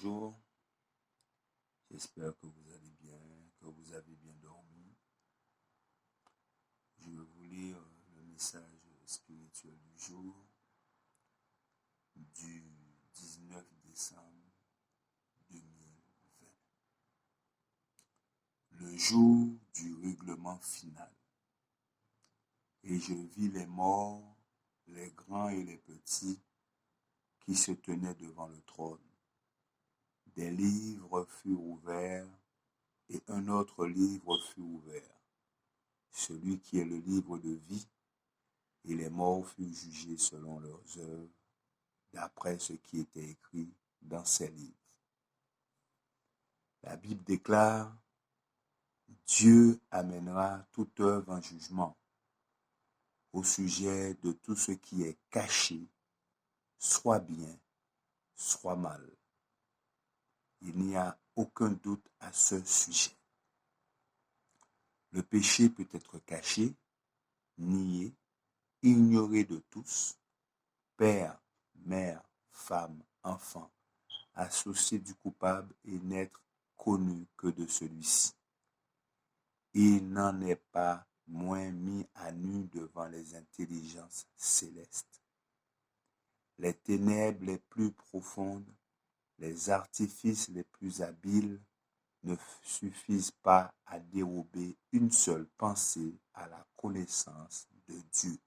bonjour. J'espère que vous allez bien, que vous avez bien dormi. Je vais vous lire le message spirituel du jour du 19 décembre 2020. Le jour du règlement final. Et je vis les morts, les grands et les petits, qui se tenaient devant le trône. Des livres furent ouverts et un autre livre fut ouvert, celui qui est le livre de vie, et les morts furent jugés selon leurs œuvres, d'après ce qui était écrit dans ces livres. La Bible déclare: Dieu amènera toute œuvre en jugement au sujet de tout ce qui est caché, soit bien, soit mal. Il n'y a aucun doute à ce sujet. Le péché peut être caché, nié, ignoré de tous, père, mère, femme, enfant, associé du coupable et n'être connu que de celui-ci. Il n'en est pas moins mis à nu devant les intelligences célestes. Les ténèbres les plus profondes, les artifices les plus habiles ne suffisent pas à dérober une seule pensée à la connaissance de Dieu.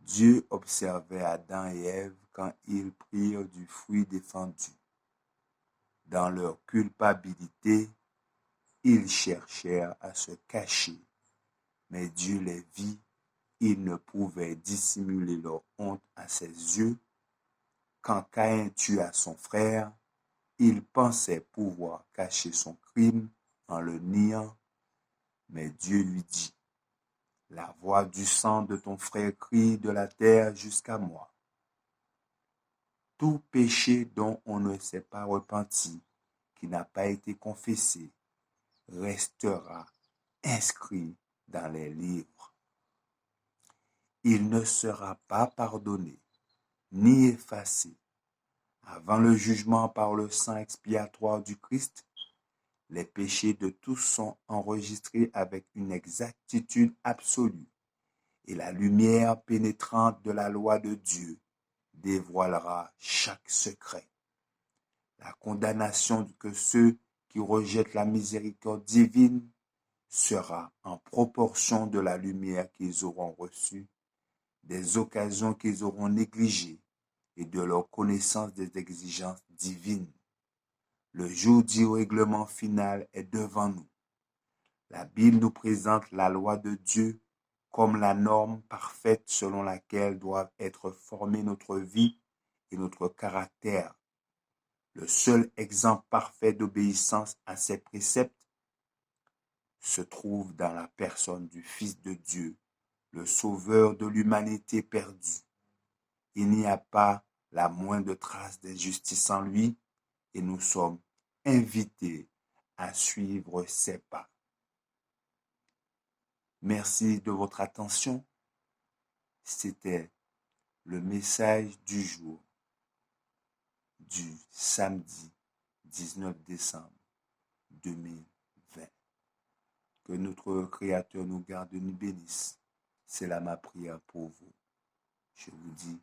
Dieu observait Adam et Ève quand ils prirent du fruit défendu. Dans leur culpabilité, ils cherchèrent à se cacher, mais Dieu les vit. Ils ne pouvaient dissimuler leur honte à ses yeux. Quand Caïn tua son frère, il pensait pouvoir cacher son crime en le niant, mais Dieu lui dit: La voix du sang de ton frère crie de la terre jusqu'à moi. Tout péché dont on ne s'est pas repenti, qui n'a pas été confessé, restera inscrit dans les livres. Il ne sera pas pardonné, ni effacé. Avant le jugement par le sang expiatoire du Christ, les péchés de tous sont enregistrés avec une exactitude absolue, et la lumière pénétrante de la loi de Dieu dévoilera chaque secret. La condamnation que ceux qui rejettent la miséricorde divine sera en proportion de la lumière qu'ils auront reçue, des occasions qu'ils auront négligées et de leur connaissance des exigences divines. Le jour du règlement final est devant nous. La Bible nous présente la loi de Dieu comme la norme parfaite selon laquelle doivent être formés notre vie et notre caractère. Le seul exemple parfait d'obéissance à ces préceptes se trouve dans la personne du Fils de Dieu, le Sauveur de l'humanité perdue. Il n'y a pas la moindre trace d'injustice en lui et nous sommes invités à suivre ses pas. Merci de votre attention. C'était le message du jour du samedi 19 décembre 2020. Que notre Créateur nous garde et nous bénisse. C'est là ma prière pour vous. Je vous dis